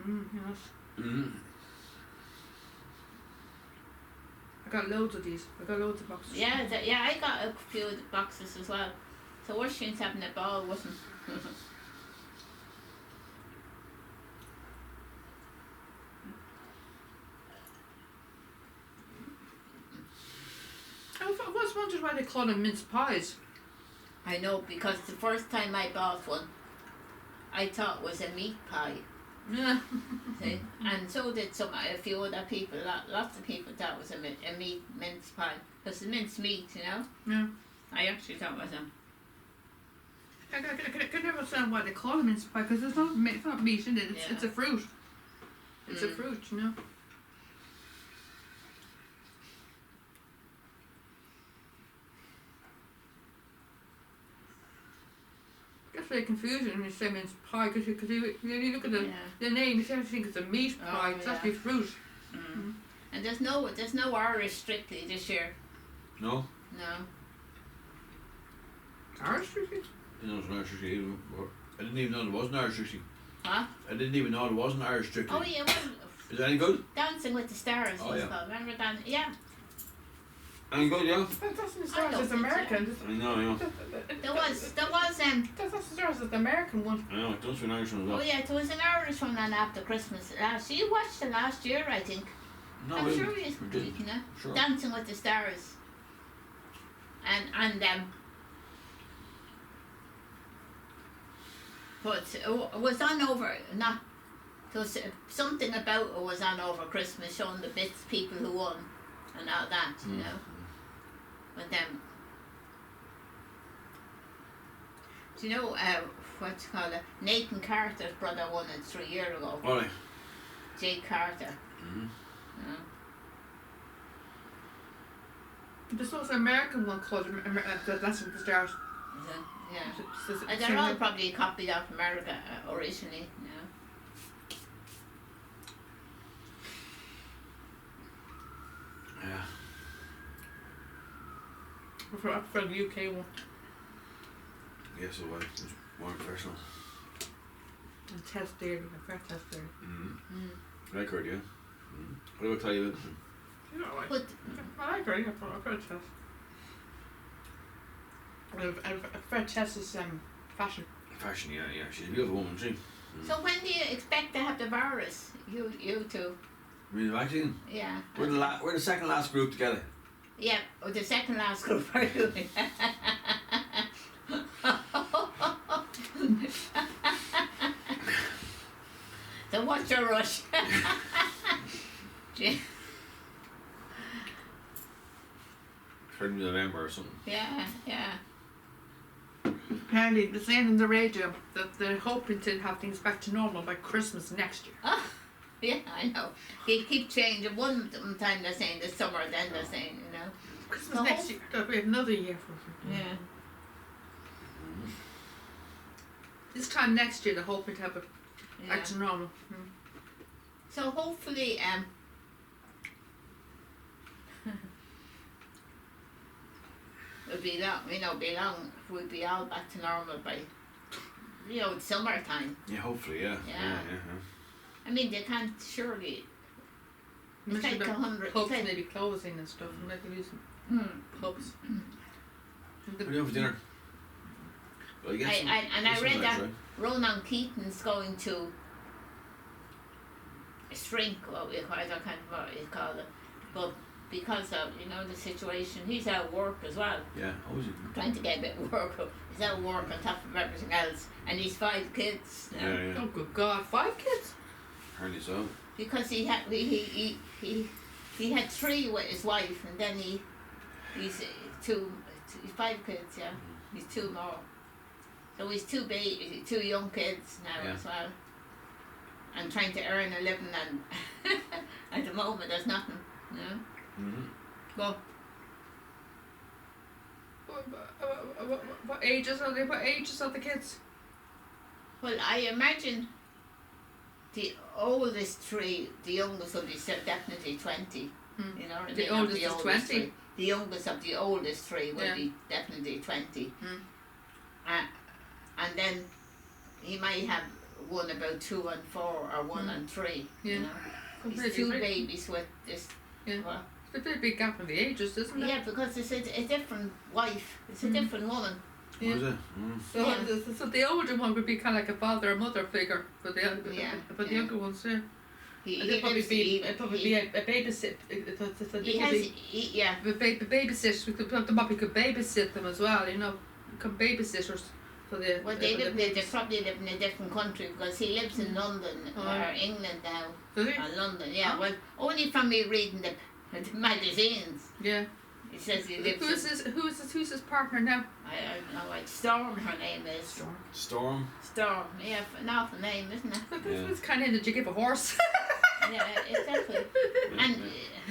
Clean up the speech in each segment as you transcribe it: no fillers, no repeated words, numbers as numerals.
Yes. Mm. I got loads of these. I got loads of boxes. Yeah, I got a few of the boxes as well. So we're since having a ball with them. I was wondering why they call them mince pies. I know, because the first time I bought one, I thought it was a meat pie. Yeah. See? And so did a few other people. Lots of people thought it was a meat mince pie. Because it's minced meat, you know? Yeah. I actually thought it was I can never understand why they call them mince pie, because it's not meat in it. It's a fruit. It's a fruit, you know. That's very confusing when you say mince pie, because you look at the name, you think it's a meat pie. It's actually fruit. And there's no Irish Strictly this year. No? No. Irish Strictly? I didn't know it was an Irish Strictly even. I didn't even know there was an Irish Strictly. Huh? I didn't even know there was an Irish Strictly. Oh yeah, well, Is that any good? Dancing with the Stars Oh, it's yeah. called. Remember that? Yeah. Any good, yeah? That's the I Stars. It's American. I know, yeah. There was That's the Stars. It's the American one. I know, it does be an Irish one as well. Oh yeah, there was an Irish one on after Christmas last. You watched it last year, I think. No, I'm we sure didn't. you We didn't. you know. Sure. Dancing with the Stars. And but it was on over not. There was something about it was on over Christmas, showing the bits people who won and all that, you know. But do you know what's it called? Nathan Carter's brother won it 3 years ago. Alright. Jake Carter. Yeah. There's also an American one called That's with the Stars. Yeah. And they're all probably copied off America originally, you know. Yeah. I prefer the UK one. Yes, it was. It was more professional. And Tess Dairy. I prefer Tess Dairy. I heard, yeah. What about Tally Livingston? You know, But I agree. I prefer Tess. I prefer Tess's fashion. Fashion, yeah. She's a beautiful woman, isn't she? so when do you expect to have the virus? You two? I mean, the vaccine? Yeah. We're the second last group together. Yeah, or the second last group are doing. So what's your rush? Third of November or something. Yeah. Apparently, they're saying on the radio that they're hoping to have things back to normal by Christmas next year. Oh, yeah, I know. They keep changing. One time they're saying this summer, then they're saying, you know. Christmas next year. We have another year for it. Yeah. This time next year, they're hoping to have it back to normal. So hopefully, it'll be long. We'll be all back to normal by, it's summertime. Yeah, hopefully, yeah. Yeah. I mean, they can't surely. It's Maybe like the 100. pubs maybe closing and stuff. Maybe using pubs. What are you doing for dinner? Well, I read that Ronan Keaton's going to shrink, what we call it, I can't remember what you call it, but because of the situation, he's out of work as well. Yeah, always. Trying to get a bit of work. He's out of work on top of everything else, and he's 5 kids. Yeah. Oh good God, 5 kids? Apparently so. Because he had 3 with his wife, and then he's 5 kids. Yeah, he's 2 more. So he's 2 young kids now as well, and trying to earn a living, and at the moment there's nothing. Well, what ages are they? What ages are the kids? Well, I imagine the oldest 3, the youngest will be definitely 20. The oldest is 20. 3. The youngest of the oldest 3 will be definitely 20. And then he might have one about 2 and 4 or 1 and 3. Yeah. You know, Completely it's 2 agree. babies with this. Yeah. Well, It's a very big gap in the ages, isn't it? yeah, because it's a different wife. It's a different woman. Yeah. Was it? So, Yeah. so the older one would be kind of like a father or mother figure for the Yeah, for the yeah. younger ones. Yeah. He It'd probably lives- be he- it'd probably he- be a babysit. He has, yeah, Babysit. We could put them up. We could babysit them as well. You know, become babysitters for the. well, they for the live. They babies. probably live in a different country because he lives in London Oh. or England now. Does he? Or London, yeah. Oh. Well, only from me reading the magazines. Yeah. It says he lives. Who's his partner now? I don't know. Like Storm, her name is. Storm. Storm. Yeah, an awful name, isn't it? Yeah. It's kind of did you give a horse? Yeah, exactly. And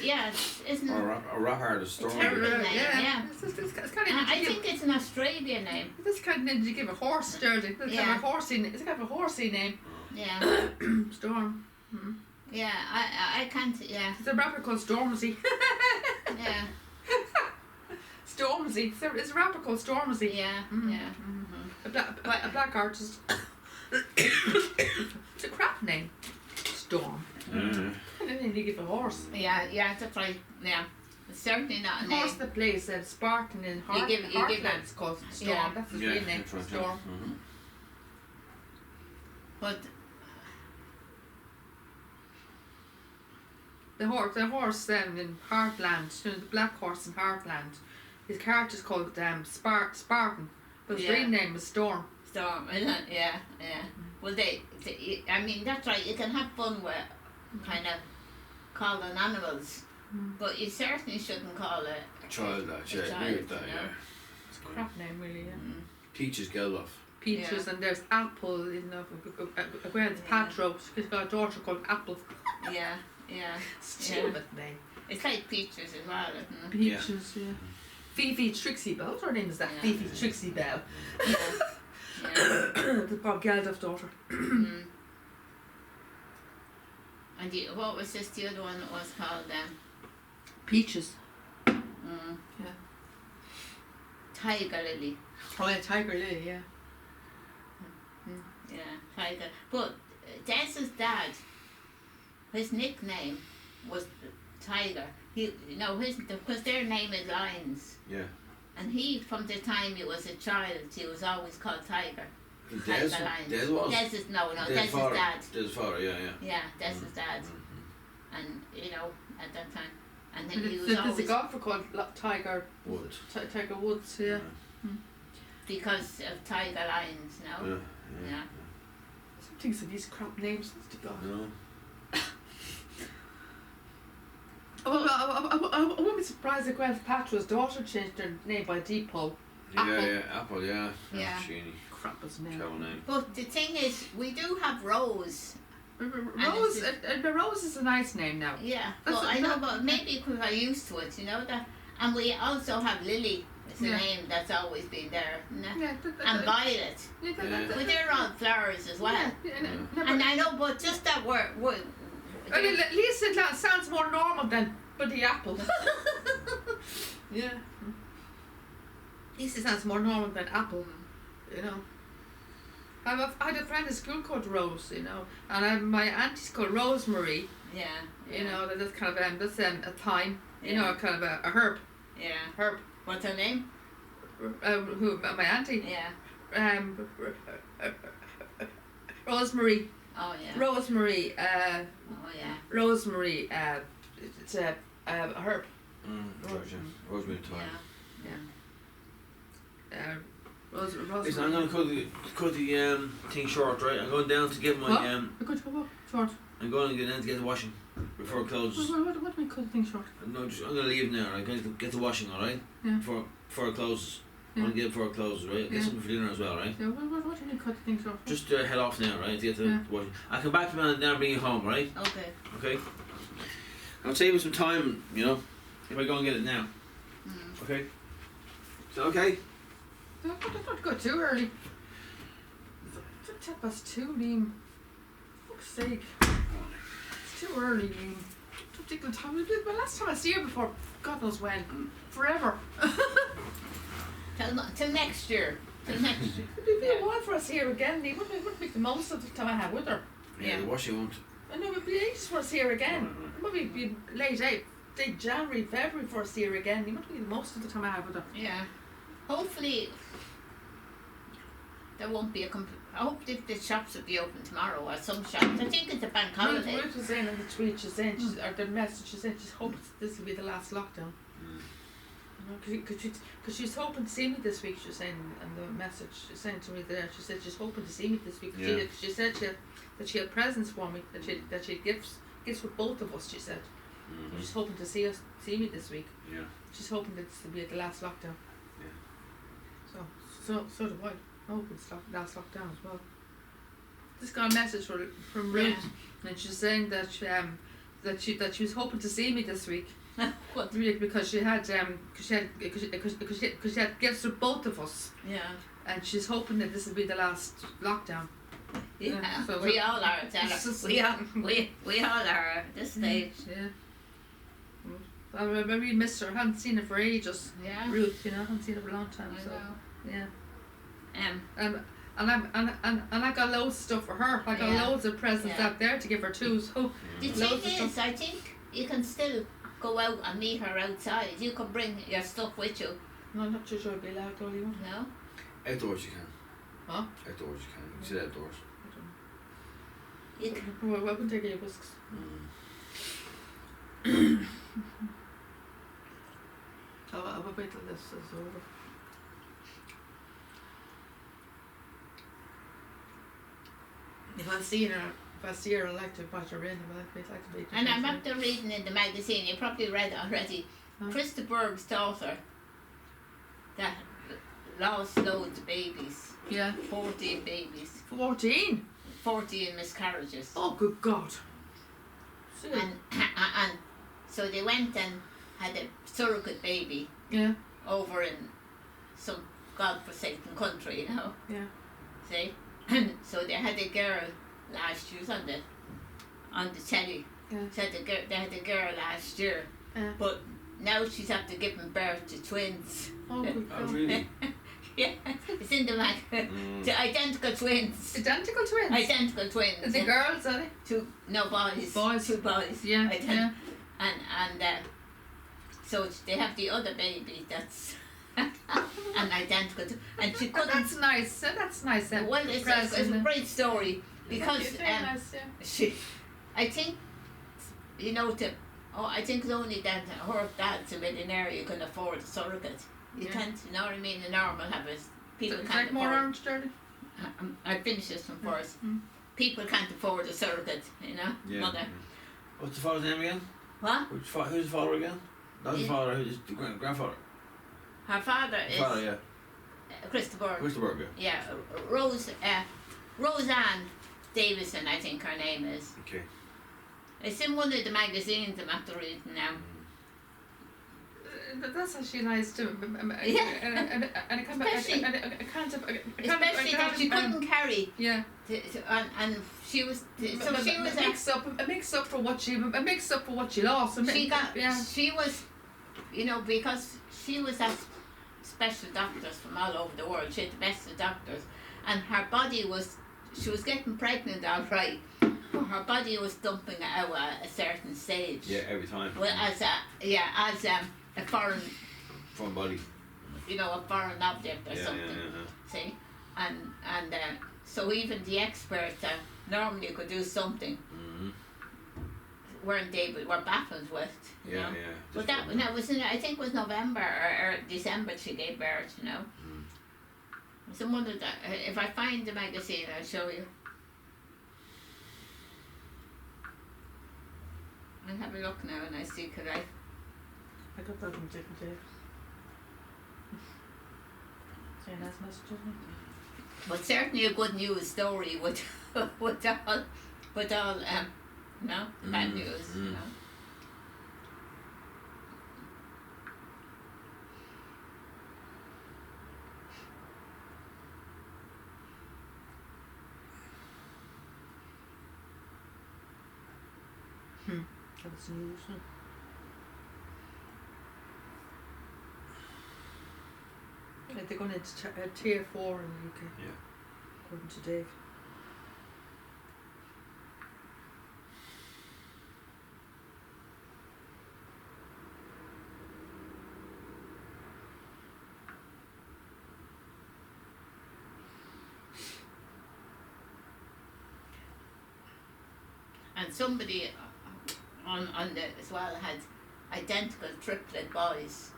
yeah, isn't it? Or a rap artist, Storm. terrible name, yeah. It's kind of. I think it's an Australian name. This kind of did you give a horse, Sturdy? It's Yeah. kind of a horsey. It's kind of a horsey name. Yeah, Storm. yeah. I can't. Yeah, It's a rapper called Stormzy. yeah, Stormzy. It's a rapper called Stormzy. yeah, Mhm. yeah. A black artist. It's a crap name. Storm. Yeah. I don't need to give a horse. Yeah, that's right. Yeah, it's certainly not a The horse name. that plays Spartan in You give Heartland's called Storm. Yeah. That's his Yeah, real name. that's right, Storm. yeah. Mhm. But The horse in Heartland, you know, the black horse in Heartland, his character's called Spartan, but his Yeah. real name was Storm. Storm, isn't it? Yeah, yeah. Well, I mean, that's right. You can have fun with kind of calling animals, but you certainly shouldn't call it. Child, that, yeah, I child, agree with that, you know. yeah. It's a crap name, really. Yeah. Peaches Geldof. Peaches and there's Apple. You know, Gwen's Patro. She's got a daughter called Apple. Yeah, yeah. Stupid name. It's like peaches as well, isn't it? Peaches, yeah. Fifi Trixie Bell. What's her name is that? Yeah. Fifi Trixie Bell. Yeah. Yeah. The Bob Geldof daughter. Mm. And what was this? The other one that was called Peaches. mm, Yeah. Tiger Lily. Oh yeah, Tiger Lily, yeah. Yeah, Tiger. But Des's dad, his nickname was Tiger. Because their name is Lions. Yeah. And he, from the time he was a child, he was always called Tiger. Des Tiger Lions. Des was? Des is, no, Des' Des's father. dad. Des' father, yeah. Yeah, Des's dad. Mhm. And, at that time. And then he was There's a always, golfer called Tiger Wood. Tiger Woods, yeah. because of Tiger Lions, no? Yeah. Yeah. Some things are these crap names. That's to God. No. I wouldn't be surprised if Gwyneth Paltrow's daughter changed her name by default. Apple. Yeah, Apple, yeah. Yeah. Sheeny. Crap is name. Cow name. But the thing is, we do have Rose. Rose, Rose is a nice name now. Yeah, That's well, a- I know, that- but maybe because I'm used to it, you know that. And we also have Lily. It's a Yeah. name that's always been there, isn't it? Yeah, And Violet. But they're all flowers as well. And I know, but just that word. At least it sounds more normal than the apple. Yeah. At least it sounds more normal than apple, you know. I had a friend at school called Rose, you know, and my auntie's called Rosemary, Yeah. you know, that's kind of that's a thyme, you Yeah. know, kind of a herb. Yeah. Herb. What's her name? Who? My auntie. Yeah. Rosemary. Oh yeah. Rosemary. Oh yeah. Rosemary. It's a herb. Gotcha. Rosemary thyme. Yeah. Rosemary. Listen, I'm gonna cut the thing short, right? I'm going down to get my What? You're going to go short. I'm going down to get the washing before it closes. What do we cut things short? No, I'm gonna leave now. I'm going to get the washing, all right? Yeah. Before it closes. Yeah. I'm gonna get it before it closes, right? Get Yeah. something for dinner as well, right? Yeah, what do you mean cut things short? Just head off now, right? To get the Yeah. washing. I'll come back to you and then bring you home, right? Okay. Okay. I'm saving some time, you know, if I go and get it now. Mm. Okay. Is that okay? Don't go too early. It's 2:10, Liam. For fuck's sake. It's too early, Liam. Don't take the time. The last time I see her before, God knows when. Forever. Till next year. till next year. It'd be a while for us here again. It wouldn't make the most of the time I have with her. Yeah, the washing won't. I know it'd be ages for us here again. It might be late January, February for us here again. It wouldn't be the most of the time I have with her. Yeah. Hopefully there won't be I hope the shops will be open tomorrow, or some shops. I think it's a bank holiday. Ruth was saying in the tweet, she's saying, or the message, she said she hopes this will be the last lockdown. Because she was hoping to see me this week, she was saying, and the message she sent to me there, she said she's hoping to see me this week. Yeah. She said that she had presents for me, that she had gifts for both of us, she said. She's hoping to see me this week. Yeah. She's hoping that this will be the last lockdown. Yeah. So do I. I hope it's last lockdown as well. Just got a message from Ruth, and she's saying that she was hoping to see me this week. What? Because she had gifts for both of us, Yeah. and she's hoping that this will be the last lockdown. Yeah. So we all are, Stella. It's We all are at this stage. Yeah. I really missed her. I hadn't seen her for ages. Yeah. Ruth, I haven't seen her for a long time. I So know. yeah. Um. And I got loads of stuff for her. I got loads of presents out there to give her too. So The thing is, I think you can still go out and meet her outside. You can bring your stuff with you. no, I'm not too sure I'll be allowed to go. You want? No. Outdoors you can. Huh? Outdoors you can. You can sit outdoors. You can. Well, I wouldn't take any risks. I'll wait till this is over. If I see her, I'd like to invite her in. I'd like to meet her. And I'm after reading in the magazine. You probably read it already. Huh? Krista Berg's daughter that lost loads of babies. Yeah. 14 babies. 14? 14 miscarriages. Oh, good God. And so they went and had a surrogate baby Yeah. over in some godforsaken country, Yeah. See? So they had a girl last year, on the telly. Yeah. So they had a girl last year, Yeah. but now she's after giving birth to twins. Oh, good Oh, God. really? Yeah, it's in the mag. The identical twins. Identical twins? Identical twins. Are they girls, are they? No boys. Boys. 2 boys. Yeah. And so they have the other baby that's an identical and she couldn't. That's nice. That's nice. Well, it's a great story because It's very nice, yeah. she, I think, I think it's only that her dad's a millionaire, you can afford a surrogate. You Yeah. can't, you know what I mean, the normal habits. People Take can't more afford. orange, Charlie? I'll finish this one first. Mm. People can't afford a surrogate, Yeah. mother. What's the father's name again? What? Who's the father again? Not the Yeah. father, who's the grandfather? Her father is Father, yeah. Christopher. Christopher, yeah. Yeah, Roseanne Davison, I think her name is. Okay. It's in one of the magazines I'm after reading now. That's actually nice too. Yeah. And I can't. Especially- Especially that she couldn't carry. Yeah. And she was. So she was. A mix up for what she lost. She was, because she was at special doctors from all over the world. She had the best of doctors, and her body was. She was getting pregnant, all right, but her body was dumping out at a certain stage. Yeah, every time. Well, as a foreign, body. a foreign object or Yeah, something. yeah. See, and so even the experts that normally could do something were baffled with. You Yeah, know? yeah. But that was I think it was November or December she gave birth. So I wondered that if I find the magazine, I'll show you. I'll have a look now and I see could I. I got that from Dick and Dave. Very nice message, isn't it? But certainly a good news story with all bad news. That's news. Huh? They're going into tier 4 in the UK. Yeah. According to Dave. And somebody on the as well had identical triplet boys.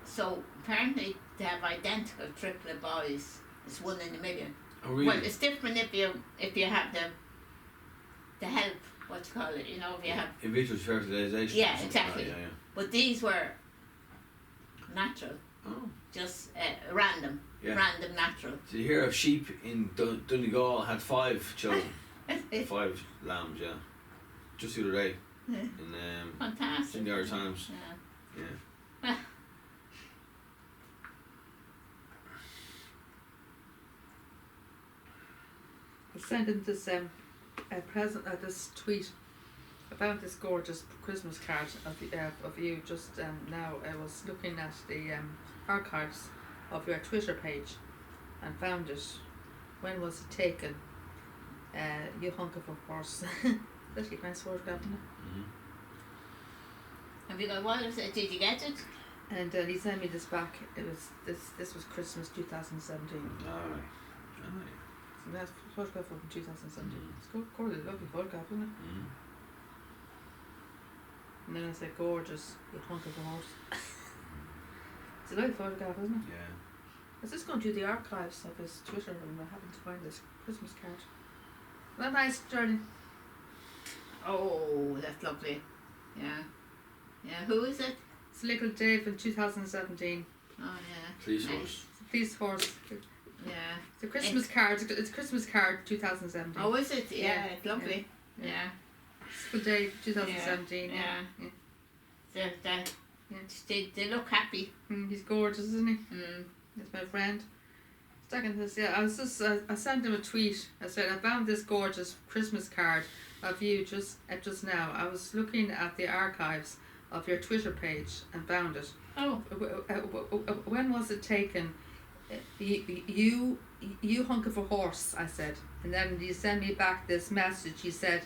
So apparently to have identical triplet boys is 1 in a million. Oh, really? Well, it's different if you have the help, what you call it, you know, if you have. In vitro fertilization. Yeah, or something exactly. Like that, But these were natural, yeah. Oh. just random, Yeah. random natural. Did you hear of sheep in Donegal had 5 children? 5 lambs, yeah. Just the other day. Yeah. In Fantastic. the Irish Times. Yeah. Yeah. I sent him this present, this tweet about this gorgeous Christmas card of you just now. I was looking at the archives of your Twitter page and found it. When was it taken? You hunk of a horse. That's a nice photograph, isn't it? Mm-hmm. Have you got what is it? Did you get it? And he sent me this back. It was this was Christmas 2017. Alright. So that's a photograph from 2017. Mm. It's quite a lovely photograph, isn't it? Mm. And then I said, gorgeous, you hunk of a horse. It's a lovely photograph, isn't it? Yeah. I was just going through the archives of his Twitter and I happened to find this Christmas card. Isn't that nice, Journey? Oh, that's lovely. Yeah. Yeah, who is it? It's Little Dave in 2017. Oh, yeah. Police Nice. horse. Police horse. Yeah. It's a Christmas card. It's a Christmas card 2017. Oh, is it? Yeah, Yeah, it's lovely. yeah. Yeah. Little Dave 2017. Yeah. Yeah. They look happy. He's gorgeous, isn't he? Mm. That's my friend. Second this, yeah. I was just I sent him a tweet. I said I found this gorgeous Christmas card of you just now. I was looking at the archives of your Twitter page and found it. Oh. When was it taken? You hunk of a horse, I said, and then you sent me back this message. You said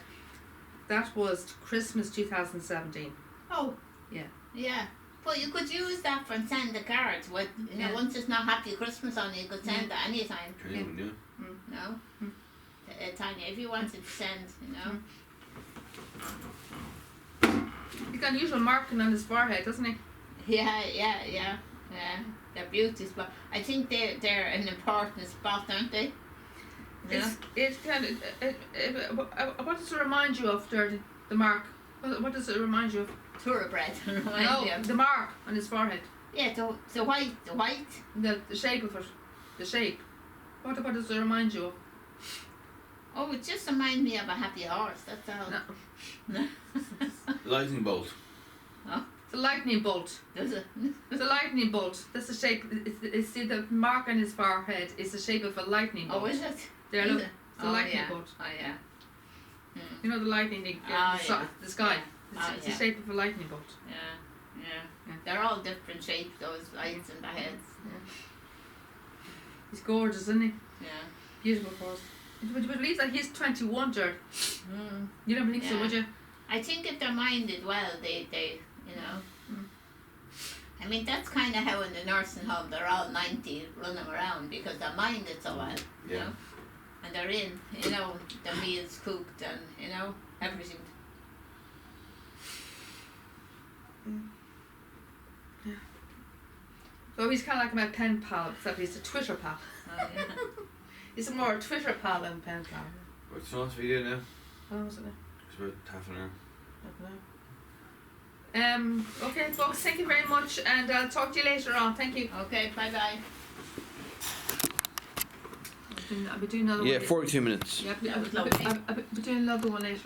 that was Christmas 2017. Oh. Yeah. Yeah. But you could use that for send the cards. With, you know, Yeah. once it's not Happy Christmas on, you could send it anytime. Anyone, yeah. No? Mm. Tanya, if you wanted to send, you know. He's got unusual marking on his forehead, doesn't he? Yeah. They're beauties, but I think they're an important spot, aren't they? Yeah. It's kind of. What does it remind you of, Dirty? The mark. What does it remind you of? Thoroughbred. No, the mark on his forehead. Yeah, the white. The shape of it. The shape. What does it remind you of? Oh, it just reminds me of a happy horse, that's all. No. Lightning bolt. It's a lightning bolt. Does it? It's a lightning bolt. That's the shape. It's see the mark on his forehead is the shape of a lightning bolt. Oh, is it? There, Is look. it? It's a lightning yeah. bolt. Oh, yeah. You know the lightning, the yeah. sky. Yeah. It's the shape of a lightning bolt. Yeah. They're all different shapes, those lights in the heads. Yeah. He's gorgeous, isn't he? Yeah. Beautiful horse. Would you believe that he's 21, Jared? Mm. You don't believe so, Yeah. would you? I think if they're minded well, they you know. Mm. I mean, that's kind of how in the nursing home they're all 90 running around because they're minded so well, you Yeah. know. And they're in, you know, the meals cooked and, you know, everything. Yeah. So he's kind of like my pen pal, except he's a Twitter pal. Oh, yeah. He's more a Twitter pal than pen pal. What's the last video now? Oh, was it? It's about half an hour. I don't know. Okay, folks, thank you very much, and I'll talk to you later on. Thank you. Okay, bye-bye. I'll be doing another one. Yeah, 42 minutes. Yeah, That was lovely. I'll be doing another one later.